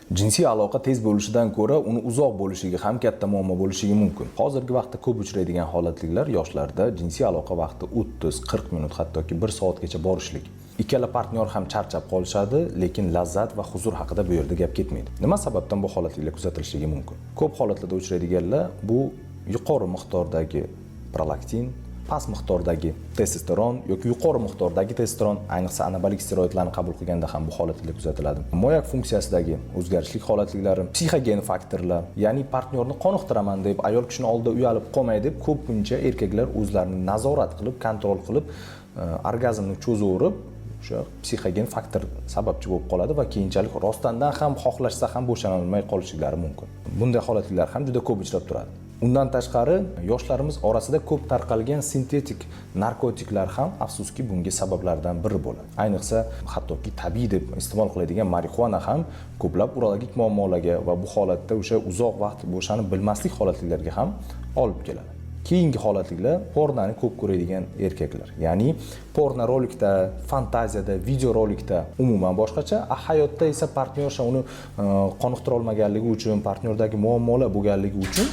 Jinsiy aloqa tez bo'lishidan ko'ra uni uzoq bo'lishiga ham katta muammo bo'lishiga mumkin. Hozirgi vaqtda ko'p uchraydigan holatliklar yoshlarda jinsiy aloqa vaqti 30-40 minut, hattoki 1 soatgacha borishlik. Ikkala partnyor ham charchab qolishadi, lekin lazzat va huzur haqida bu yerda gap ketmaydi. Nima sababdan bu holatliklar kuzatilishligi mumkin? Ko'p holatlarda uchraydiganlar bu yuqori miqdordagi prolaktin, past miqdordagi testosteron yoki yuqori miqdordagi testosteron, ayniqsa anabolik steroidlarni qabul qilganda ham bu holatlar kuzatiladi. Moyak funksiyasidagi o'zgarishlik holatliklari, psixogen faktorlar, ya'ni partnyorni qoniqtiraman deb ayol kishini oldida uyalib qolmay deb ko'pincha erkaklar o'zlarini nazorat qilib, kontrol qilib, orgazmni cho'zaverib, o'sha psixogen faktor sababchi bo'lib qoladi va keyinchalik rostdan ham xohlashsa ham bo'shana olmay qolishlari mumkin. Bunday holatlar ham juda ko'p uchrab turadi. Undan tashqari, yoshlarimiz orasida ko'p tarqalgan sintetik narkotiklar ham afsuski bunga sabablardan biri bo'ladi. Ayniqsa, hattoki tabiiy deb iste'mol qiladigan marixuana ham ko'plab urologik muammolarga va bu holatda o'sha uzoq vaqt bo'shanib bilmaslik holatlarga ham olib keladi. Keyingi holatliklar pornoni ko'p ko'radigan erkaklar. Ya'ni porno rolikda, fantaziyada, video rolikda umuman boshqacha, hayotda esa partnyorcha uni qoniqtira olmaganligi uchun, partnyordagi muammolar bo'lganligi uchun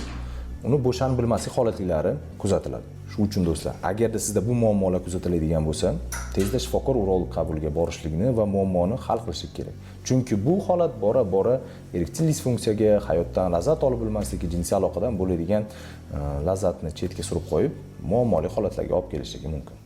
uni bo'shanib bilmaslik holatlari kuzatiladi. Shuning uchun do'stlar, agarda sizda bu muammolar kuzatiladigan bo'lsa, tezda shifokor urolog qabuliga borishlikni va muammoni hal qilishlik kerak. Chunki bu holat bora-bora erektil disfunksiyaga, hayotdan lazzat olib bilmasligi, jinsiy aloqadan bo'ladigan lazzatni chetga surib qo'yib, muammoli holatlarga olib kelishligi mumkin.